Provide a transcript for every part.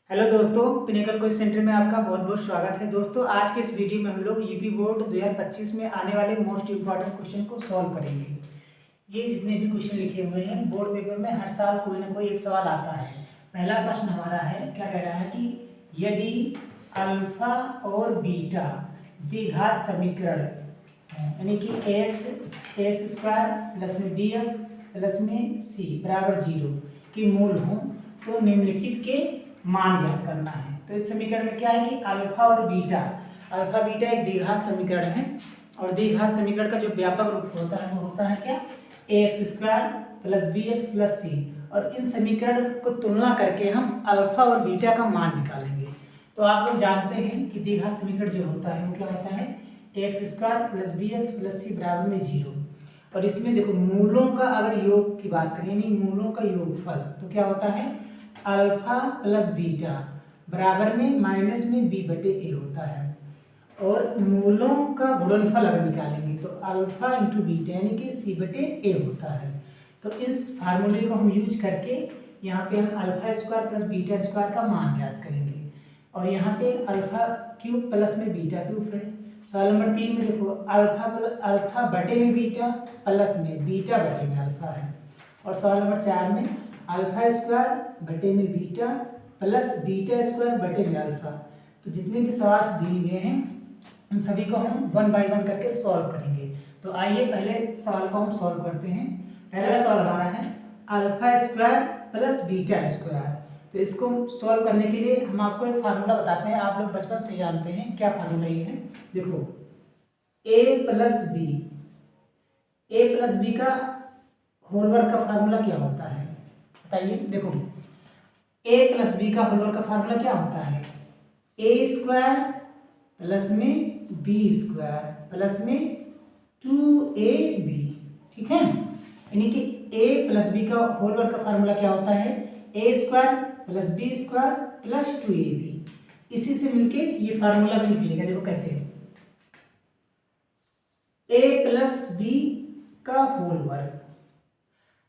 Hello दोस्तों, pinnacle coaching centre में आपका बहुत बहुत स्वागत है। दोस्तों, आज के इस वीडियो में हम लोग यूपी बोर्ड 2025 में आने वाले मोस्ट इंपॉर्टेंट क्वेश्चन को सॉल्व करेंगे। ये जितने भी क्वेश्चन लिखे हुए हैं बोर्ड पेपर में हर साल कोई ना कोई एक सवाल आता है। पहला प्रश्न हमारा है, क्या कह रहा है कि यदि अल्फा और बीटा द्विघात समीकरण यानी कि एक्स स्क्वायर प्लस में बी एक्स प्लस में सी बराबर 0 के मूल हों तो निम्नलिखित के मान ज्ञात करना है। तो इस समीकरण में क्या है कि अल्फा बीटा एक द्विघात समीकरण है और द्विघात समीकरण का जो व्यापक रूप होता है वो होता है क्या, x square plus b x plus c. और इन समीकरण को तुलना करके हम अल्फा और बीटा का मान निकालेंगे। तो आप लोग जानते हैं कि द्विघात समीकरण जो होता है वो क्या होता है, x square plus b x plus c बराबर में 0। और इसमें देखो मूलों का अगर योग की बात करें यानी मूलों का योगफल तो क्या होता है, अल्फा प्लस बीटा बराबर में माइनस में बी बटे ए होता है। और मूलों का गुणनफल अगर निकालेंगे तो अल्फा इंटू बीटा यानी कि सी बटे ए होता है। तो इस फार्मूले को हम यूज करके यहाँ पे हम alpha square plus beta square का मान ज्ञात करेंगे। और यहाँ पे अल्फा क्यूब प्लस में बीटा क्यूब है। सवाल नंबर 3 में देखो अल्फा बटे में बीटा प्लस में बीटा बटे में अल्फा है। और सवाल नंबर 4 में अल्फा स्क्वायर बटे में बीटा प्लस बीटा स्क्वायर बटे में अल्फा। तो जितने भी सवाल दिए गए हैं उन सभी को हम 1 बाय 1 करके सॉल्व करेंगे। तो आइए पहले सवाल को हम सॉल्व करते हैं। पहला सवाल हमारा है alpha square plus beta square. तो इसको सॉल्व करने के लिए हम आपको एक फार्मूला बताते हैं, आप लोग बचपन से जानते हैं। क्या फार्मूला ये है, देखो ए प्लस बी का होल वर्ग का फार्मूला क्या होता है बताइए। देखो ए प्लस बी का होल वर्ग का फार्मूला क्या होता है, ए स्क्वायर प्लस में बी स्क्वायर प्लस में 2ab। ठीक है, यानी कि a प्लस बी का होल वर्ग का फार्मूला क्या होता है, a square plus b square plus 2ab। इसी से मिलके ये फार्मूला भी निकलेगा। देखो कैसे, a प्लस बी का होल वर्ग।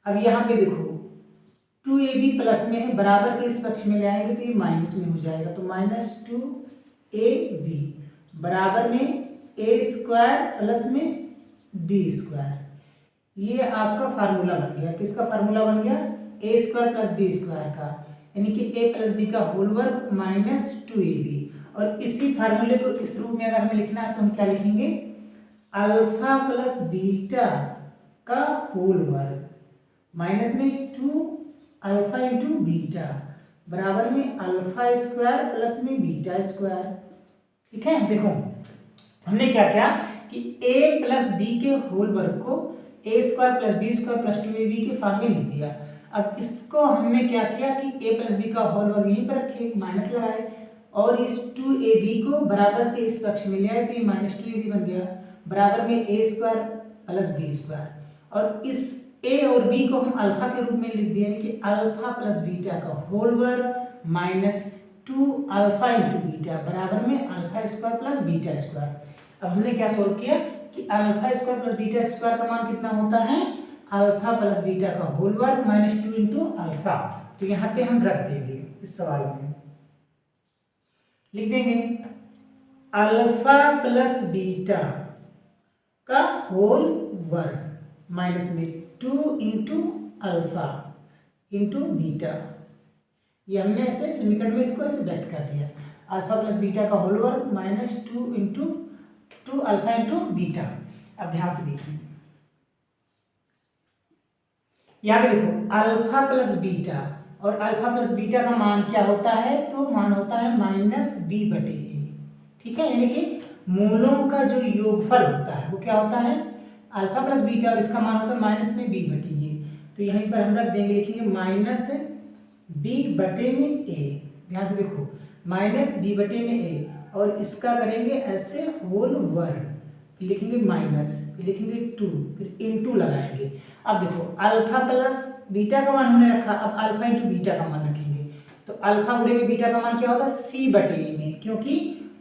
अब यहाँ पे देखो 2ab प्लस में है, बराबर के इस पक्ष में ले आएंगे तो ये माइनस में हो जाएगा। तो माइनस 2ab बराबर में ए स्क्वायर प्लस में बी स्क्वायर। ये आपका फार्मूला बन गया। किसका फार्मूला बन गया, ए स्क्वायर प्लस बी स्क्वायर का, यानी कि ए प्लस बी का होल वर्ग माइनस 2ab। और इसी फार्मूले को इस रूप में अगर हमें लिखना है तो हम क्या लिखेंगे, अल्फा प्लस बीटा का होल वर्ग माइनस में 2 अल्फा इंटू बीटा बराबर में अल्फा स्क्वायर प्लस में बीटा स्क्वायर। ठीक है, देखो हमने क्या किया कि a प्लस बी के होल वर्ग को a square plus b square plus 2ab के फॉर्म में लिख दिया। अब इसको हमने क्या किया कि a प्लस बी का होल वर्ग यहीं पर रखे, माइनस लगाए और इस 2ab को बराबर के इस पक्ष में ले आए तो ये माइनस 2ab बन गया बराबर में ए स्क्वायर प्लस बी स्क्वायर। और इस a और b को हम अल्फा के रूप में लिख दिए, यानी कि अल्फा प्लस बीटा का होल वर्ग माइनस 2 अल्फा इंटू बीटा बराबर में alpha square plus beta square. अब हमने क्या सोल्व किया कि alpha square plus beta square का मान कितना होता है, अल्फा प्लस बीटा का होल वर्ग माइनस 2 इंटू अल्फा। तो यहाँ पे हम रख देंगे, इस सवाल में लिख देंगे अल्फा प्लस बीटा का होल वर्ग माइनस में 2 इंटू अल्फा इंटू बीटा। ये हमने ऐसे समीकरण में इसको ऐसे व्यक्त कर दिया, अल्फा प्लस बीटा का होल वर्ग minus 2 into 2 alpha into beta. अब ध्यान से देखिए, यहाँ पे देखो अल्फा प्लस बीटा और अल्फा प्लस बीटा का मान क्या होता है, तो मान होता है माइनस बी बटे ए। ठीक है, यानी कि मूलों का जो योगफल होता है वो क्या होता है, अल्फा प्लस बीटा और इसका मान होता है माइनस में बी बटे ए। तो यहीं पर हम रख देंगे, लिखेंगे माइनस बी बटे में ए। ध्यान से देखो माइनस बी बटे में ए और इसका करेंगे ऐसे होल वर्ग, फिर लिखेंगे माइनस, फिर लिखेंगे 2, फिर इनटू लगाएंगे। अब देखो अल्फा प्लस बीटा का मान हमने रखा, अब अल्फा इंटू बीटा का मान रखेंगे। तो अल्फा गुणे में बीटा का मान क्या होता है, सी बटे ए में, क्योंकि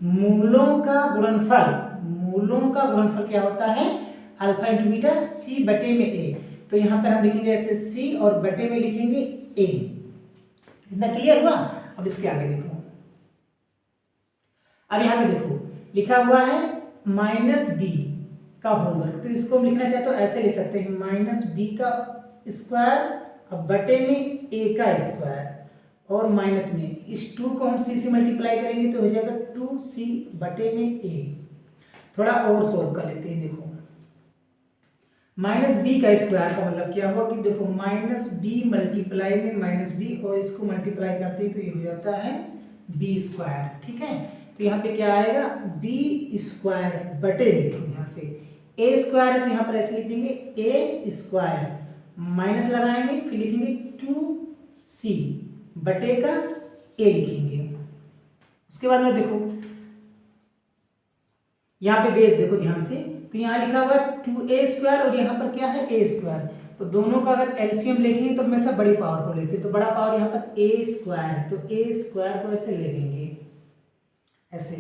मूलों का गुणनफल क्या होता है, अल्फा इंटू बीटा सी बटे में ए। तो यहाँ पर हम लिखेंगे ऐसे सी और बटे में लिखेंगे ए। इतना क्लियर हुआ। अब इसके आगे देखो, अब यहाँ पे देखो लिखा हुआ है -b का होल वर्ग, तो इसको हम लिखना चाहे तो ऐसे लिख सकते हैं -b का स्क्वायर अब बटे में a का स्क्वायर और माइनस में इस 2 को हम c से मल्टीप्लाई करेंगे तो हो जाएगा 2c बटे में a। थोड़ा और सोल्व कर लेते हैं। देखो -b का स्क्वायर का मतलब क्या हुआ कि देखो -b मल्टीप्लाई में -b और इसको मल्टीप्लाई करते हैं तो ये हो जाता है b स्क्वायर। ठीक है, तो यहाँ पे क्या आएगा b स्क्वायर बटे में, देखो यहाँ से a स्क्वायर है तो यहाँ पर ऐसे लिखेंगे a स्क्वायर, माइनस लगाएंगे फिर लिखेंगे 2c बटे का a लिखेंगे। उसके बाद में देखो यहाँ पे बेस देखो ध्यान से, तो यहाँ लिखा हुआ है 2a स्क्वायर और यहाँ पर क्या है a स्क्वायर, तो दोनों का अगर एलसीएम लेंगे तो हमेशा बड़ी पावर को लेते हैं, तो बड़ा पावर यहाँ पर a स्क्वायर है तो a स्क्वायर को ऐसे ले लेंगे ऐसे।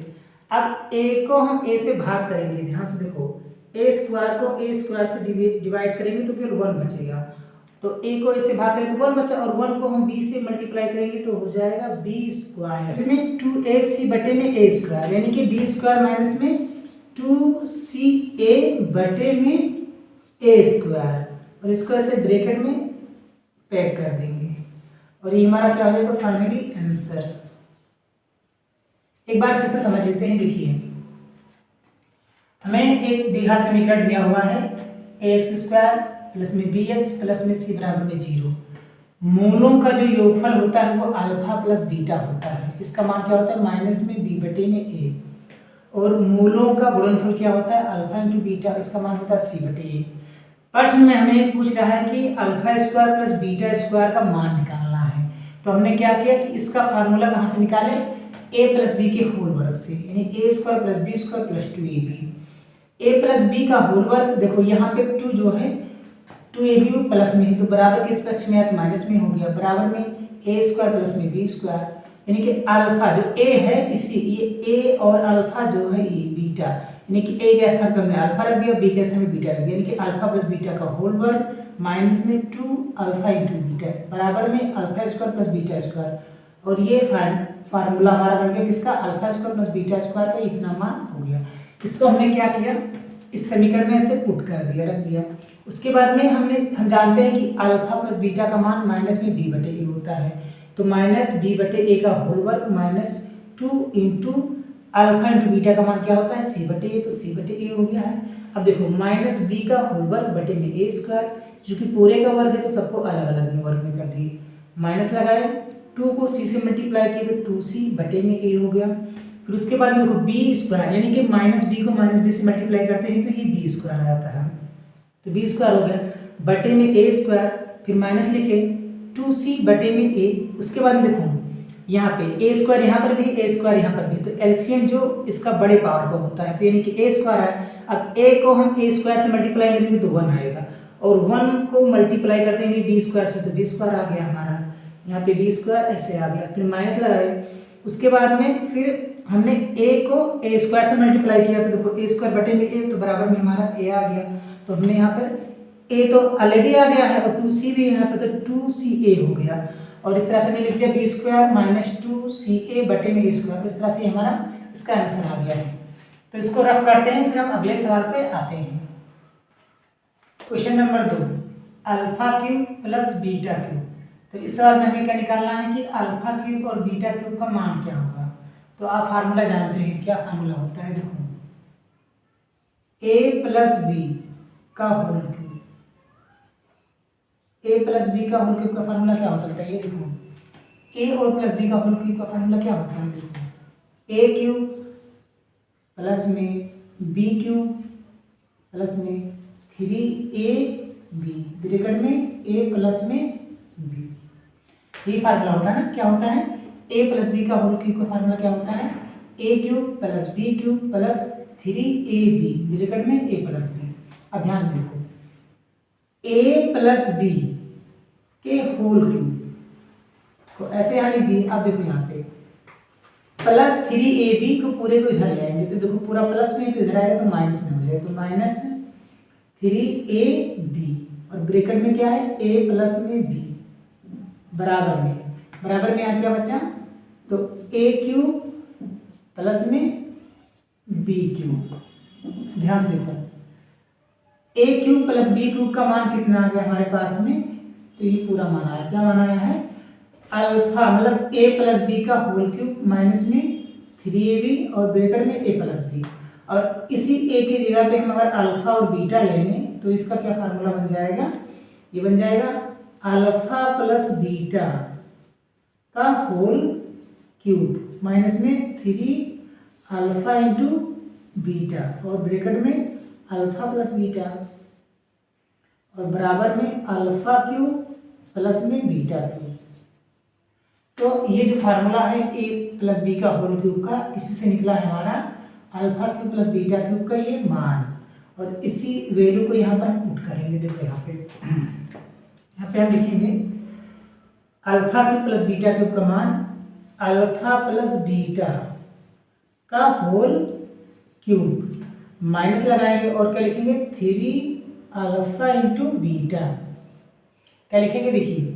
अब a को हम a से भाग करेंगे, ध्यान से देखो a स्क्वायर को a स्क्वायर से डिवाइड करेंगे तो केवल 1 बचेगा, तो a को a से भाग करें तो 1 बचा और 1 को हम b से मल्टीप्लाई करेंगे तो हो जाएगा b स्क्वायर, इसमें 2ac बटे में a स्क्वायर, यानी कि b स्क्वायर माइनस में 2ca बटे में a स्क्वायर, और इसको ऐसे ब्रैकेट में पैक कर देंगे और ये हमारा क्या हो जाएगा फाइनली आंसर। एक बार फिर से समझ लेते हैं। देखिए हमें एक द्विघात समीकरण दिया हुआ है ax स्क्वायर प्लस में bx प्लस में c बराबर में 0। मूलों का जो योगफल होता है वो अल्फा प्लस बीटा होता है, इसका मान क्या होता है माइनस में b बटे में a, और मूलों का गुणनफल क्या होता है अल्फा इंटू बीटा, इसका मान होता है c बटे a। प्रश्न में हमें पूछ रहा है कि alpha square plus beta square का मान निकालना है, तो हमने क्या किया कि इसका फार्मूला कहाँ से निकाले a प्लस बी के होल वर्ग से, यानी a square plus b square plus 2ab। a plus b का होल वर्ग देखो यहाँ पे 2 जो है 2ab प्लस में है तो बराबर किस पक्ष में है तो माइनस में हो गया, बराबर में a स्क्वायर प्लस में b स्क्वायर, यानी कि अल्फा जो a है इसी ये a और अल्फा जो है ये बीटा, यानी कि a के स्थान पर हमने अल्फा रख दिया b के स्थान में बीटा रख दिया, यानी कि अल्फा प्लस बीटा का होल वर्ग माइनस में 2 अल्फा इंटू बीटा बराबर में alpha square plus beta square, और ये फार्मूला हमारा बन गया किसका alpha square plus beta square का इतना मान हो गया। इसको हमने क्या किया इस समीकरण में ऐसे पुट कर दिया रख दिया। उसके बाद में हम जानते हैं कि अल्फा प्लस बीटा का मान माइनस में b बटे a होता है, तो माइनस b बटे a का होल वर्ग minus 2 into alpha into beta का मान क्या होता है c बटे a, तो c बटे a हो गया है। अब देखो माइनस b का होल वर्ग बटे में a स्क्वायर, जो कि पूरे का वर्ग है तो सबको अलग अलग में वर्ग में कर दिए, माइनस लगाए 2 को c से मल्टीप्लाई किए तो 2c बटे में a हो गया। फिर उसके बाद देखो b स्क्वायर, यानी कि माइनस b को माइनस b से मल्टीप्लाई करते हैं तो ये b स्क्वायर आ जाता है, तो b स्क्वायर हो गया बटे में a स्क्वायर, फिर माइनस लिखे 2c बटे में a। उसके बाद देखो यहाँ पे a स्क्वायर यहाँ पर भी a स्क्वायर यहाँ पर भी, तो एलसीएम जो इसका बड़े पावर का होता है तो यानी कि a स्क्वायर है। अब a को हम a स्क्वायर से मल्टीप्लाई करेंगे तो 1 आएगा, और 1 को मल्टीप्लाई करते हैं b स्क्वायर से तो b स्क्वायर आ गया हमारा, यहाँ पे b स्क्वायर ऐसे आ गया, फिर माइनस लगाए। उसके बाद में फिर हमने a को a स्क्वायर से मल्टीप्लाई किया तो देखो a स्क्वायर बटे में a, तो बराबर में हमारा a आ गया, तो हमने यहाँ पर a तो ऑलरेडी आ गया है और 2c भी यहाँ पे तो 2ca हो गया, और इस तरह से हमने लिख दिया b स्क्वायर माइनस 2ca बटे में a स्क्वायर, इस तरह से हमारा इसका आंसर आ गया है। तो इसको रफ करते हैं फिर हम अगले सवाल पे आते हैं। Question number 2 alpha cube plus beta cube, तो इस सवाल में हमें क्या निकालना है कि अल्फा क्यूब और बीटा क्यूब का मान क्या होगा। तो आप फार्मूला जानते हैं, क्या फार्मूला होता है, देखो a प्लस बी का whole cube, a plus b का होल क्यूब का फार्मूला क्या होता है, ये देखो a और प्लस बी का होल क्यूब का फार्मूला क्या होता है, देखो a क्यूब प्लस में b क्यूब प्लस में 3ab ब्रैकेट में a प्लस में b, ये फार्मूला होता है ना। क्या होता है a प्लस बी का होल क्यूब का फार्मूला क्या होता है a cube plus b cube plus 3ab bracket में a प्लस b। अब ध्यान से देखो a प्लस b के होल क्यूब को ऐसे यहाँ लिख दिए। अब देखो यहाँ पे प्लस 3ab को पूरे को इधर ले आएंगे तो देखो पूरा प्लस में तो इधर आएगा तो माइनस में हो जाएगा, तो माइनस 3ab और ब्रैकेट में क्या है a प्लस में b बराबर में यहाँ क्या बचा तो ए क्यूब प्लस में बी क्यूब। ध्यान से देखो, ए क्यूब प्लस बी क्यूब का मान कितना आ गया हमारे पास में, तो ये पूरा मान आया। क्या मान आया है? अल्फा मतलब ए प्लस बी का होल क्यूब माइनस में 3ab और ब्रैकेट में ए प्लस बी। और इसी ए की जगह पे हम अगर अल्फा और बीटा लेंगे तो इसका क्या फार्मूला बन जाएगा? ये बन जाएगा अल्फा प्लस बीटा का होल क्यूब माइनस में 3 अल्फा इंटू बीटा और ब्रैकेट में अल्फा प्लस बीटा और बराबर में अल्फा क्यूब प्लस में बीटा क्यूब। तो ये जो फार्मूला है ए प्लस बी का होल क्यूब का, इसी से निकला है हमारा alpha cube plus beta cube का ये मान। और इसी वैल्यू को यहाँ पर हम पुट करेंगे। देखो यहाँ पे हम लिखेंगे alpha cube plus beta cube का मान अल्फा प्लस बीटा का होल क्यूब माइनस लगाएंगे और क्या लिखेंगे? 3 अल्फा इंटू बीटा। क्या लिखेंगे? देखिए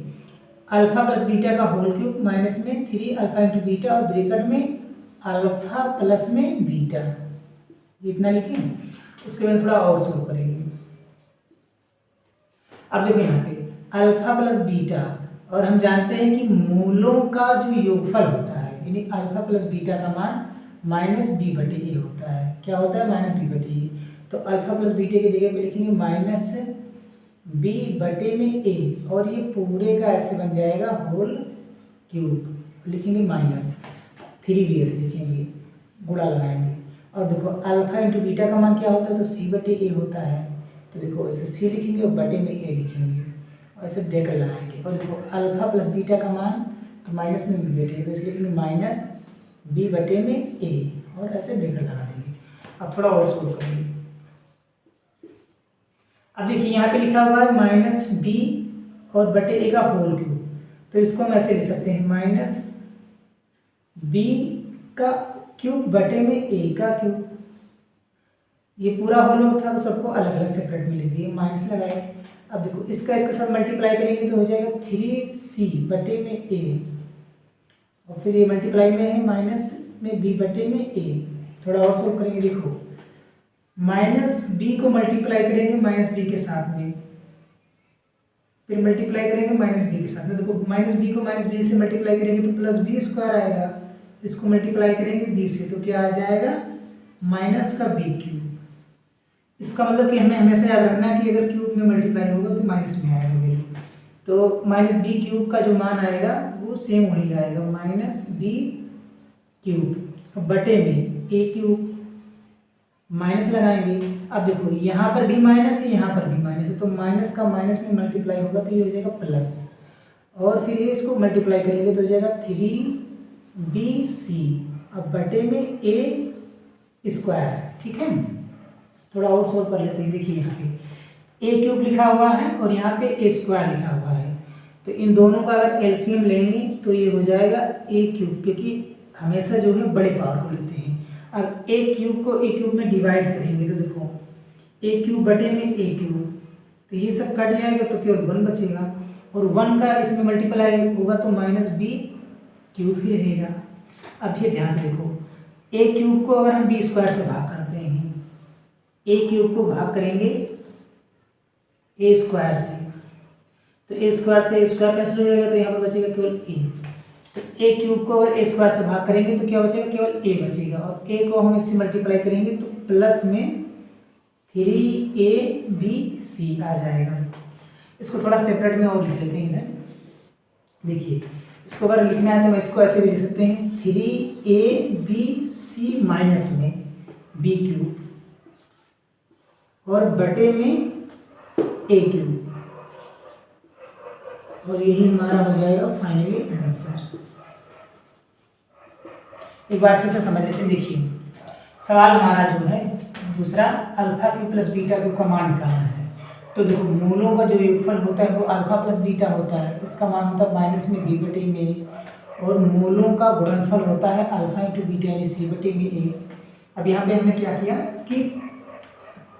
अल्फा प्लस बीटा का होल क्यूब माइनस में 3 अल्फा इंटू बीटा और ब्रैकेट में अल्फा प्लस में बीटा, इतना लिखें। उसके बाद थोड़ा और सोल्व करेंगे। अब देखो यहाँ पे अल्फा प्लस बीटा, और हम जानते हैं कि मूलों का जो योगफल होता है यानी अल्फा प्लस बीटा का मान माइनस बी बटे ए होता है। क्या होता है? माइनस बी बटे ए। तो अल्फा प्लस बीटा की जगह पे लिखेंगे माइनस बी बटे में ए और ये पूरे का ऐसे बन जाएगा होल क्यूब, लिखेंगे माइनस 3b ऐसे लिखेंगे, गुणा लगाएंगे। और देखो अल्फा इंटू बीटा का मान क्या होता है? तो सी बटे ए होता है। तो देखो ऐसे सी लिखेंगे और बटे में ए लिखेंगे और ऐसे ब्रैकेट लगाएंगे। और देखो अल्फा प्लस बीटा का मान तो माइनस में बी बटे, तो इसलिए लिखेंगे माइनस बी बटे में ए और ऐसे ब्रैकेट लगा देंगे। अब थोड़ा और सोल्व करेंगे। अब देखिए यहाँ पे लिखा हुआ है माइनस बी और बटे ए का होल क्यूब, तो इसको हम ऐसे लिख सकते हैं माइनस बी का क्यूब बटे में ए का क्यूब। ये पूरा होल था तो सबको अलग अलग सेपरेट में लिख दिए, माइनस लगाए। अब देखो इसका इसके साथ मल्टीप्लाई करेंगे तो हो जाएगा 3c बटे में ए और फिर ये मल्टीप्लाई में है माइनस में बी बटे में ए। थोड़ा और सोल्व करेंगे। देखो माइनस बी को मल्टीप्लाई करेंगे माइनस बी के साथ में, फिर मल्टीप्लाई करेंगे माइनस बी के साथ में। देखो माइनस बी को माइनस बी से मल्टीप्लाई करेंगे तो प्लस बी स्क्वायर आएगा, इसको मल्टीप्लाई करेंगे बी से तो क्या आ जाएगा? माइनस का बी क्यूब। इसका मतलब कि हमें हमेशा याद रखना है कि अगर क्यूब में मल्टीप्लाई होगा तो माइनस में आएगा वैल्यू। तो माइनस बी क्यूब का जो मान आएगा वो सेम वही आएगा, माइनस बी क्यूब बटे में ए क्यूब। माइनस लगाएंगे। अब देखो यहाँ पर भी माइनस है, यहाँ पर भी माइनस है, तो माइनस का माइनस में मल्टीप्लाई होगा तो ये हो जाएगा प्लस, और फिर ये इसको मल्टीप्लाई करेंगे तो हो जाएगा 3bc अब बटे में ए स्क्वायर। ठीक है, थोड़ा और सोल्व कर लेते हैं। देखिए यहाँ पे ए क्यूब लिखा हुआ है और यहाँ पे ए स्क्वायर लिखा हुआ है, तो इन दोनों का अगर एलसीएम लेंगे तो ये हो जाएगा ए क्यूब, क्योंकि हमेशा जो है बड़े पावर को लेते हैं। अब ए क्यूब को ए क्यूब में डिवाइड करेंगे तो देखो ए क्यूब बटे में ए क्यूब, तो ये सब कट जाएगा तो केवल 1 बचेगा, और 1 का इसमें मल्टीप्लाई होगा तो माइनस बी क्यूब ही रहेगा। अब ये ध्यान से देखो ए क्यूब को अगर हम बी स्क्वायर से भाग करते हैं, ए क्यूब को भाग करेंगे ए स्क्वायर से, तो ए स्क्वायर से ए स्क्वायर कैंसिल हो जाएगा तो यहाँ पर बचेगा केवल ए। तो ए क्यूब को अगर ए स्क्वायर से भाग करेंगे तो क्या बचेगा? केवल ए बचेगा, और ए को हम इससे मल्टीप्लाई करेंगे तो प्लस में 3abc आ जाएगा। इसको थोड़ा सेपरेट में और लिख लेते हैं इधर। देखिए इसको अगर लिखना है तो मैं इसको ऐसे भी लिख सकते हैं 3abc माइनस में बी क्यूब और बटे में ए क्यूब, और यही हमारा हो जाएगा फाइनली आंसर। एक बार फिर से समझ लेते हैं। देखिए सवाल हमारा जो है दूसरा alpha cube plus beta cube का मान निकालना है। तो देखो मूलों का जो योगफल होता है वो अल्फा प्लस बीटा होता है, इसका मान होता है माइनस में बी बटे में, और मूलों का गुणनफल होता है अल्फा इंटू बीटा यानी सी बटे में ए। अब यहाँ पे हमने क्या किया कि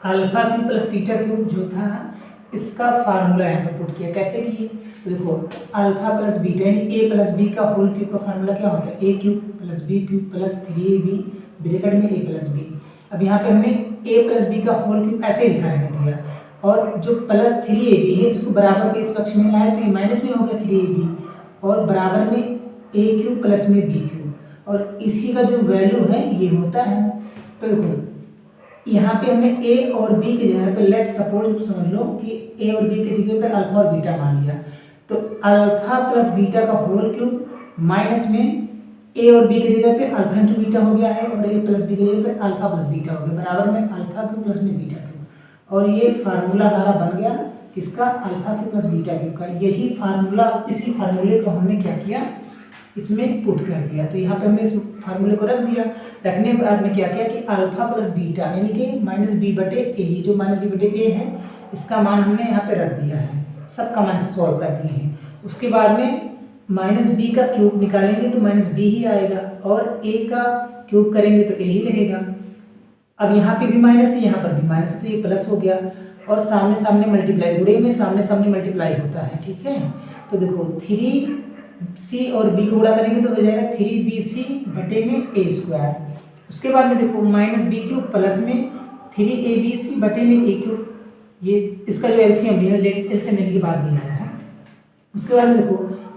alpha cube plus beta cube जो था इसका फार्मूला यहाँ पर पुट किया। कैसे कि तो देखो अल्फा प्लस बीटा यानी ए प्लस बी का होल क्यूब का फार्मूला क्या होता है, a cube plus b cube plus 3ab bracket में ए प्लस बी। अब यहाँ पे हमने ए प्लस बी का होल क्यूब ऐसे लिखा रहने दिया, और जो प्लस 3ab है इसको बराबर के इस पक्ष में लाए तो ये माइनस में हो गया 3ab, और बराबर में ए क्यूब प्लस में बी क्यूब, और इसी का जो वैल्यू है ये होता है। तो देखो यहाँ पे हमने ए और बी की जगह पे लेट सपोज समझ लो कि ए और बी की जगह पे अल्फा और बीटा मान लिया, तो अल्फा प्लस बीटा का होल क्यूब माइनस में ए और बी की जगह पे अल्फा इंटू बीटा हो गया है, और ए प्लस बी की जगह पे अल्फा प्लस बीटा हो गया, बराबर में अल्फा क्यूब प्लस में बीटा क्यूब, और ये फार्मूला हमारा बन गया किसका, alpha cube plus beta cube का। यही फार्मूला, इसी फार्मूले को हमने क्या किया, इसमें पुट कर दिया। तो यहाँ पे हमने इस फार्मूले को रख दिया, रखने के बाद में क्या किया कि अल्फा प्लस बीटा यानी कि माइनस बी बटे ए, ये जो माइनस बी बटे ए है इसका मान हमने यहाँ पे रख दिया है, सबका मान सॉल्व कर दिए हैं। उसके बाद में माइनस बी का क्यूब निकालेंगे तो माइनस बी ही आएगा, और ए का क्यूब करेंगे तो ए ही रहेगा। अब यहाँ पे भी माइनस है, यहाँ पर भी माइनस है, तो ये प्लस हो गया, और सामने सामने मल्टीप्लाई, गुणे में सामने सामने मल्टीप्लाई होता है, ठीक है। तो देखो 3c और b को गुणा करेंगे तो हो जाएगा 3bc बटे में a स्क्वायर। उसके बाद में देखो माइनस बी क्यूब प्लस में 3abc बटे में a क्यूब, ये इसका जो एलसीएम लेने के बाद भी आया है। उसके बाद में देखो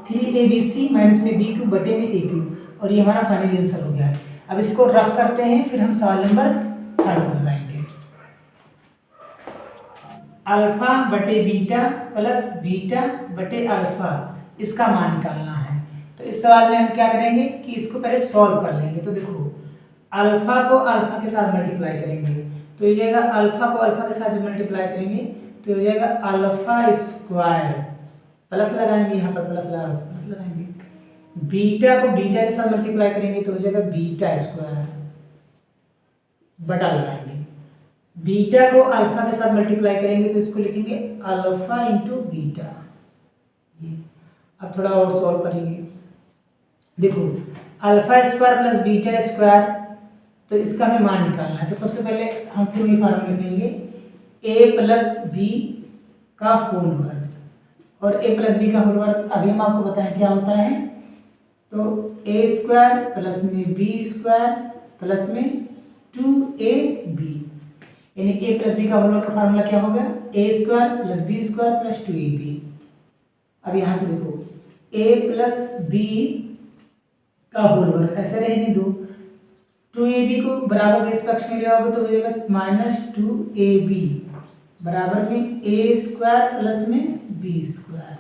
3abc माइनस में b क्यूब बटे में a क्यूब, और ये हमारा फाइनल आंसर हो गया है। अब इसको रफ करते हैं, फिर हम सवाल नंबर 3 पर लाएंगे। अल्फा बटे बीटा प्लस बीटा बटे अल्फा, इसका मान निकालना है। तो इस सवाल में हम क्या करेंगे कि इसको पहले सॉल्व कर लेंगे। तो देखो अल्फा को अल्फा के साथ मल्टीप्लाई करेंगे तो ये जाएगा, अल्फा को अल्फा के साथ जब मल्टीप्लाई करेंगे तो हो जाएगा अल्फा स्क्वायर, प्लस लगाएंगे, यहाँ पर प्लस लगा तो प्लस लगाएंगे। बीटा को बीटा के साथ मल्टीप्लाई करेंगे तो हो जाएगा बीटा स्क्वायर, बटा लगाएंगे। बीटा को अल्फा के साथ मल्टीप्लाई करेंगे तो इसको लिखेंगे अल्फा इंटू बीटा। अब थोड़ा और सॉल्व करेंगे। देखो alpha square plus beta square, तो इसका हमें मान निकालना है। तो सबसे पहले हम क्यों ये फार्मूला लिखेंगे, ए प्लस बी का होल वर्ग, और ए प्लस बी का होल वर्ग अभी हम आपको बताएं क्या होता है। तो ए स्क्वायर प्लस में बी स्क्वायर प्लस में 2ab, यानी ए प्लस बी का होल वर्ग का फार्मूला क्या होगा, a square plus b square plus 2ab। अब यहाँ से देखो a प्लस बी का होल वर्ग ऐसे रहने दो, 2ab को बराबर के इस पक्ष में ले आओगे तो हो जाएगा माइनस 2ab बराबर में a स्क्वायर प्लस में b स्क्वायर।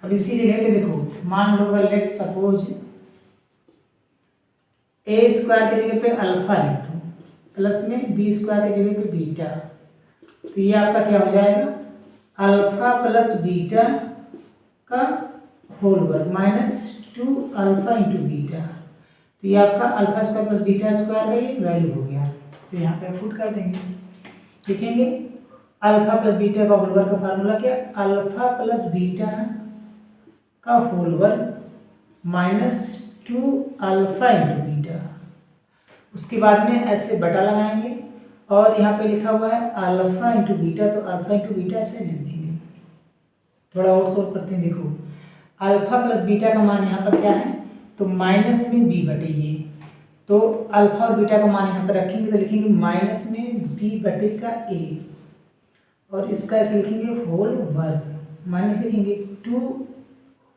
अब इसी जगह पे देखो मान लो लेट सपोज a स्क्वायर की जगह पे अल्फा लिख दो प्लस में b स्क्वायर की जगह पे बीटा, तो ये आपका क्या हो जाएगा, अल्फा प्लस बीटा का होल वर्ग माइनस 2 अल्फा इंटू बीटा। तो ये आपका alpha square plus beta square का ये वैल्यू हो गया। तो यहाँ पे पुट कर देंगे, लिखेंगे अल्फा प्लस बीटा का होल वर्ग का फार्मूला क्या, अल्फा प्लस बीटा का होल वर्ग माइनस 2 अल्फा इंटू बीटा। उसके बाद में ऐसे बटा लगाएंगे, और यहाँ पे लिखा हुआ है अल्फा इंटू बीटा, तो अल्फा इंटू बीटा ऐसे लिख देंगे। थोड़ा और सोल्व करते हैं। देखो अल्फा प्लस बीटा का मान यहाँ पर क्या है, तो माइनस में बी बटे ये, तो अल्फा और बीटा का मान यहाँ पर रखेंगे तो लिखेंगे माइनस में बी बटे का ए, और इसका ऐसे लिखेंगे होल वर्ग, माइनस लिखेंगे 2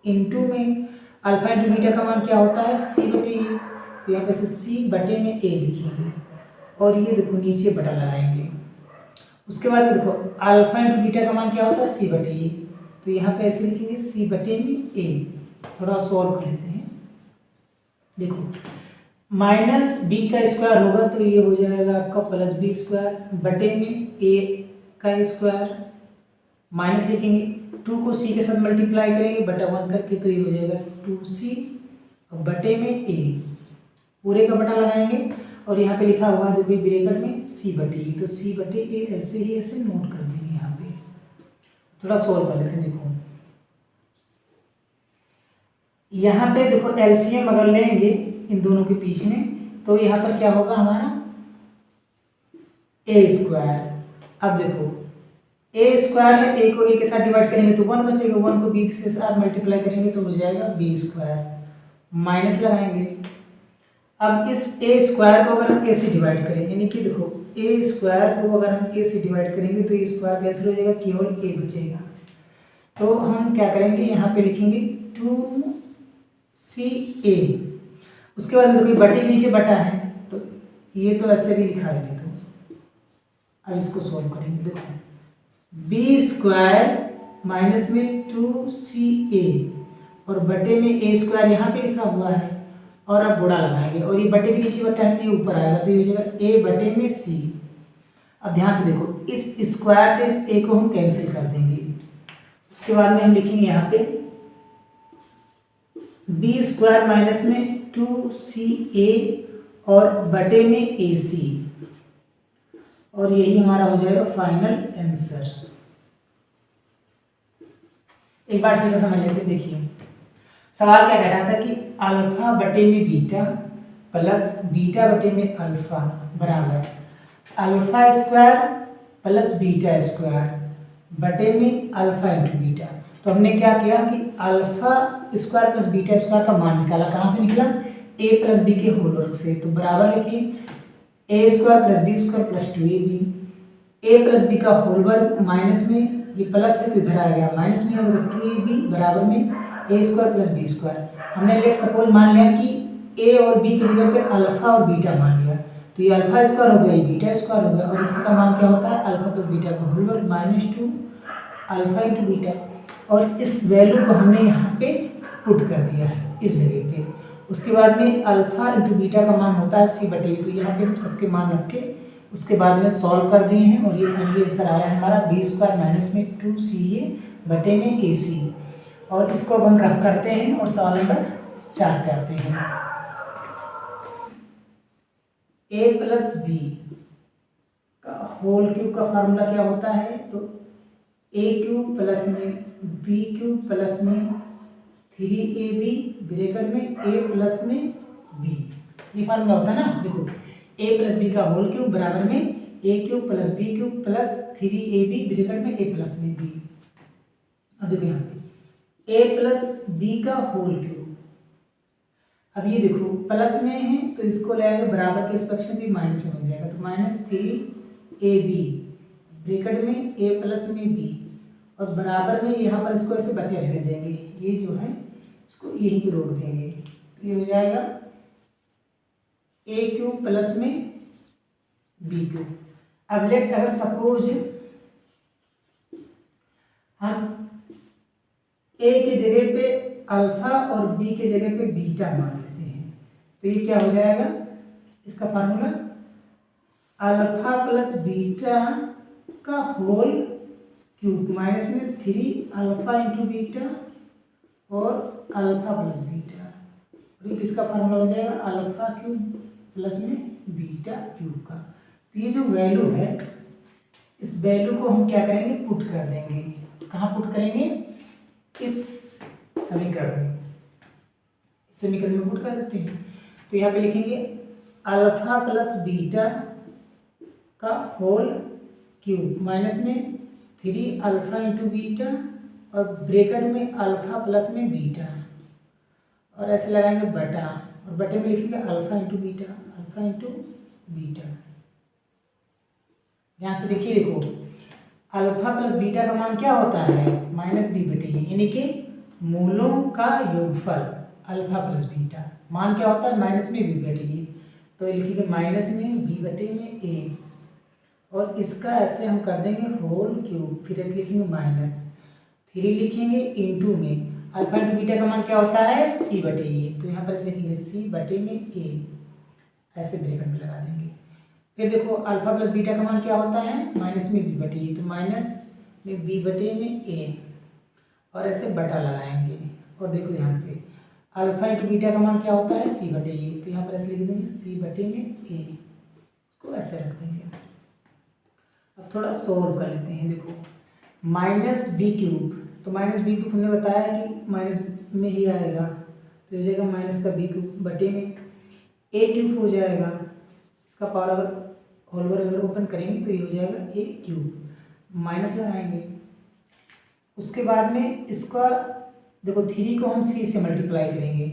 इंटू में अल्फा इंटू बीटा का मान क्या होता है सी बटे ए, तो यहाँ पे से सी बटे में ए लिखेंगे, और ये देखो नीचे बटा लगाएंगे। उसके बाद देखो अल्फा इंटू बीटा का मान क्या होता है सी बटे ए, तो यहाँ पे ऐसे लिखेंगे सी बटे में ए। थोड़ा सॉल्व कर लेते हैं। देखो माइनस बी का स्क्वायर होगा तो ये हो जाएगा आपका प्लस बी स्क्वायर बटे में ए का स्क्वायर, माइनस लिखेंगे 2 को सी के साथ मल्टीप्लाई करेंगे बटा 1 करके, तो ये हो जाएगा 2c बटे में ए, पूरे का बटा लगाएंगे, और यहाँ पे लिखा हुआ है देखो ब्रैकेट में सी बटे ए, तो सी बटे ए ऐसे ही ऐसे नोट कर देंगे। यहाँ पे थोड़ा सोल्व कर लेते हैं। देखो यहाँ पे देखो एलसीएम अगर लेंगे इन दोनों के बीच में तो यहाँ पर क्या होगा हमारा ए स्क्वायर। अब देखो ए स्क्वायर है, ए को ए के साथ डिवाइड करेंगे तो 1 बचेगा, 1 को बी के साथ मल्टीप्लाई करेंगे तो हो जाएगा बी स्क्वायर, माइनस लगाएंगे। अब इस ए स्क्वायर को अगर हम ए से डिवाइड करें, यानी कि देखो ए स्क्वायर को अगर हम ए से डिवाइड करेंगे तो ये स्क्वायर कैंसिल हो जाएगा, केवल ए बचेगा। तो हम क्या करेंगे, यहाँ पे लिखेंगे 2ca। उसके बाद देखो बटे के नीचे बटा है तो ये तो ऐसे भी लिखा है। तो अब इसको सोल्व करेंगे, देखो बी स्क्वायर माइनस में 2ca और बटे में ए स्क्वायर यहाँ पे लिखा हुआ है और अब गुणा लगाएंगे और ये बटे के नीचे बटा है तो ये ऊपर आएगा तो ये हो जाएगा ए बटे में सी। अब ध्यान से देखो इस स्क्वायर से इस ए को हम कैंसिल कर देंगे। उसके बाद में हम लिखेंगे यहाँ पे बी स्क्वायर माइनस में 2ca और बटे में ए सी और यही हमारा हो जाएगा फाइनल आंसर। एक बार फिर से समझ लेते हैं। देखिए सवाल क्या कह रहा था कि अल्फा बटे में बीटा प्लस बीटा बटे में अल्फा बराबर alpha square plus beta square बटे में अल्फा इंटू बीटा। तो हमने क्या किया कि alpha square plus beta square का मान निकाला। कहाँ से निकला, ए प्लस बी के होल वर्ग से। तो बराबर लिखिए a square plus b square plus 2ab, a plus b का होल वर्ग माइनस में ये प्लस से इधर आ गया माइनस में, और 2ab बराबर में ए स्क्वायर प्लस बी स्क्वायर। हमने लेट सपोज मान लिया कि ए और बी की जगह पे अल्फा और बीटा मान लिया तो ये अल्फा स्क्वायर हो गया, ये बीटा स्क्वायर हो गया और इसका मान क्या होता है अल्फा प्लस बीटा का होल वर्ग -2 अल्फा इंटू बीटा। और इस वैल्यू को हमने यहाँ पे पुट कर दिया है इस जगह पे। उसके बाद में अल्फा इंटू बीटा का मान होता है सी बटे, तो यहाँ पे हम सबके मान रख के उसके बाद में सॉल्व कर दिए हैं और ये फाइनली आंसर आया हमारा बी स्क्वायर माइनस में 2ca बटे में ए सी। और इसको अब हम रख करते हैं और सवाल नंबर 4 पे आते हैं। ए प्लस बी का होल क्यूब का फार्मूला क्या होता है, तो ए क्यूब प्लस में बी क्यूब प्लस में 3ab ब्रैकेट में ए प्लस में बी, ये फार्मूला होता है ना। देखो ए प्लस बी का होल क्यूब बराबर में a cube plus b cube plus 3ab bracket में ए प्लस में बी। अब देखो यहाँ पे ए प्लस बी का होल क्यूब, अब ये देखो प्लस में है तो इसको ले आएंगे बराबर के इस पक्ष में भी माइनस में बन जाएगा, तो -3ab ब्रैकेट में ए प्लस में बी और बराबर में यहाँ पर इसको ऐसे बचे रहने देंगे, ये जो है इसको यहीं पे रोक देंगे तो ये हो जाएगा ए क्यूब प्लस में बी क्यूब। अब लेट अगर सपोज हम ए के जगह पे अल्फा और बी के जगह पे बीटा मान लेते हैं तो ये क्या हो जाएगा, इसका फार्मूला अल्फा प्लस बीटा का होल क्यूब माइनस में 3 अल्फा इंटू बीटा और अल्फा प्लस बीटा, और ये किसका फार्मूला हो जाएगा अल्फा क्यूब प्लस में बीटा क्यूब का। तो ये जो वैल्यू है इस वैल्यू को हम क्या करेंगे पुट कर देंगे। कहाँ पुट करेंगे, इस समीकरण में, समीकरण में पुट कर देते हैं। तो यहाँ पे लिखेंगे अल्फा प्लस बीटा का होल क्यूब माइनस में 3 अल्फा इंटू बीटा और ब्रैकेट में अल्फा प्लस में बीटा और ऐसे लगाएंगे बटा और बटे में लिखेंगे alpha into beta, alpha into beta. ध्यान से देखिए, देखो अल्फा प्लस बीटा का मान क्या होता है -b बटे ए, यानी कि मूलों का योगफल अल्फा प्लस बीटा। मान क्या होता है माइनस में b बटे ए, तो लिखेंगे माइनस में b बटे में a और इसका ऐसे हम कर देंगे होल क्यूब, फिर ऐसे लिखेंगे -3 लिखेंगे इंटू में अल्फा इंटू बीटा का मान क्या होता है c बटे ए, तो यहाँ पर ऐसे लिखेंगे c बटे में a, ऐसे ब्रैकेट में लगा देंगे। फिर देखो अल्फा प्लस बीटा का मान क्या होता है माइनस में b बटे ए, तो माइनस में b बटे में a और ऐसे बटा लगाएंगे और देखो ध्यान से अल्फा इंटू बीटा का मान क्या होता है c बटे ए, तो यहाँ पर ऐसे लिख देंगे c बटे में a, इसको ऐसे रख देंगे। अब थोड़ा सोल्व कर लेते हैं। देखो -b क्यूब, तो -b क्यूब हमने बताया कि माइनस में ही आएगा तो हो जाएगा माइनस का b क्यूब बटे में a क्यूब हो जाएगा, इसका पावर अगर होल वर्ग अगर ओपन करेंगे तो ये हो जाएगा a क्यूब माइनस लगाएंगे। उसके बाद में इसका देखो 3 को हम c से मल्टीप्लाई करेंगे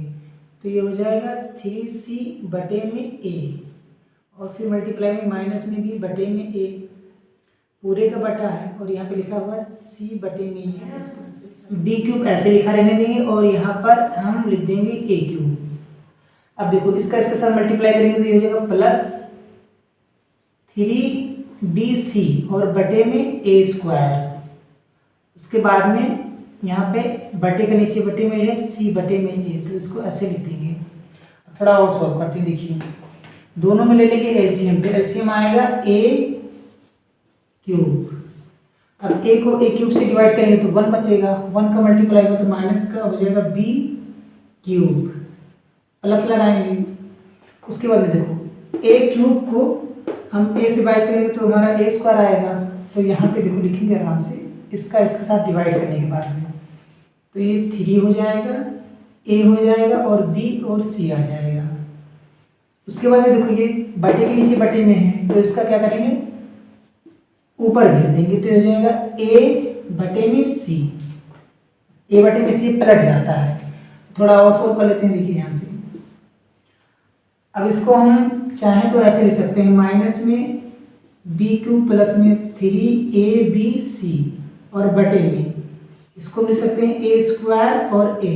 तो ये हो जाएगा 3c बटे में a, और फिर मल्टीप्लाई में माइनस में भी बटे में a, पूरे का बटा है और यहाँ पे लिखा हुआ है c बटे में a, b क्यूब ऐसे लिखा रहने देंगे और यहाँ पर हम लिख देंगे a क्यूब। अब देखो इसका इसके साथ मल्टीप्लाई करेंगे तो ये हो जाएगा प्लस 3bc और बटे में a स्क्वायर। उसके बाद में यहाँ पे बटे के नीचे बटे में है c बटे में a, तो इसको ऐसे लिख देंगे। थोड़ा और सॉल्व करते हैं। देखिए दोनों में ले लेंगे एलसीएम, तो एलसीएम आएगा a क्यूब। अब a को a क्यूब से डिवाइड करेंगे तो 1 बचेगा, 1 का मल्टीप्लाई होगा तो माइनस का हो जाएगा b क्यूब, प्लस लगाएंगे। उसके बाद में देखो a क्यूब को हम a से डिवाइड करेंगे तो हमारा a स्क्वायर आएगा, तो यहाँ पे देखो लिखेंगे आराम से इसका इसके साथ डिवाइड करने के बाद में, तो ये 3 हो जाएगा, a हो जाएगा और b और c आ जाएगा। उसके बाद में देखो ये बटे के नीचे बटे में है तो इसका क्या करेंगे ऊपर भेज देंगे, तो हो जाएगा a बटे में c, a बटे में c पलट जाता है। थोड़ा और सोल्व कर लेते हैं, देखिए ध्यान से। अब इसको हम चाहें तो ऐसे लिख सकते हैं, माइनस में b क्यूब प्लस में 3abc और बटे में इसको लिख सकते हैं a स्क्वायर और a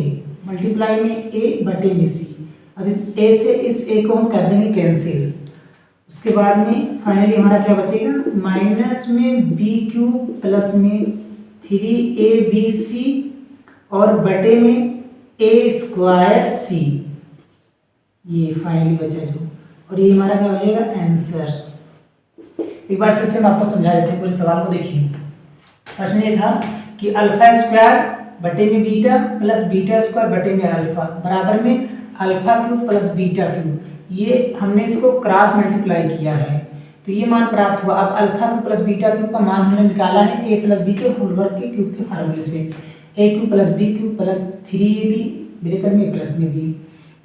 मल्टीप्लाई में a बटे में c। अब इस a से इस a को हम कर देंगे कैंसिल। उसके बाद में फाइनली हमारा क्या बचेगा, माइनस में b क्यूब प्लस में 3abc और बटे में a स्क्वायर c, ये फाइनली बचा जो, और ये हमारा क्या हो जाएगा आंसर। एक बार फिर से हम आपको समझा देते हैं पूरे सवाल को। देखिए प्रश्न ये था कि अल्फा स्क्वायर बटे में बीटा प्लस बीटा स्क्वायर बटे में अल्फा बराबर में alpha cube plus beta cube, ये हमने इसको क्रॉस मल्टीप्लाई किया है तो ये मान प्राप्त हुआ। अब alpha cube plus beta cube का मान हमने निकाला है a प्लस बी के होल वर्ग के क्यूब के फार्मूले से, a cube plus b cube plus 3ab bracket में प्लस में b,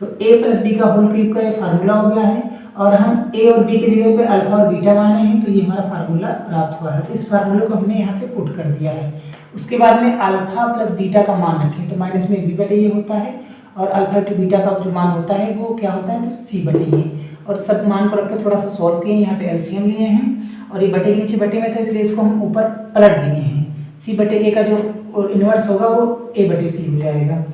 तो a प्लस बी का होल क्यूब का ये फार्मूला हो गया है और हम a और b की जगह पे अल्फा और बीटा माने हैं, तो ये हमारा फार्मूला प्राप्त हुआ है। तो इस फार्मूले को हमने यहाँ पे पुट कर दिया है। उसके बाद में अल्फा प्लस बीटा का मान रखें तो माइनस में b बटे ये होता है और अल्फा टू बीटा का जो मान होता है वो क्या होता है तो c बटे ये, और सब मान को रख के थोड़ा सा सॉल्व किए। यहाँ पे एलसीएम लिए हैं और ये बटे के नीचे बटे में था इसलिए इसको हम ऊपर पलट दिए हैं। c बटे a का जो इन्वर्स होगा वो a बटे c हो जाएगा।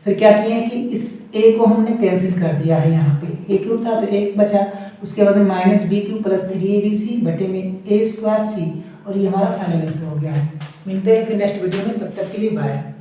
फिर क्या किए हैं कि इस a को हमने कैंसिल कर दिया है, यहाँ पे a क्यूब था तो 1 बचा। उसके बाद में minus b cube plus 3abc बटे में a स्क्वायर c, और ये हमारा फाइनल आंसर हो गया है। मिलते हैं फिर नेक्स्ट वीडियो में, तब तक के लिए बाय।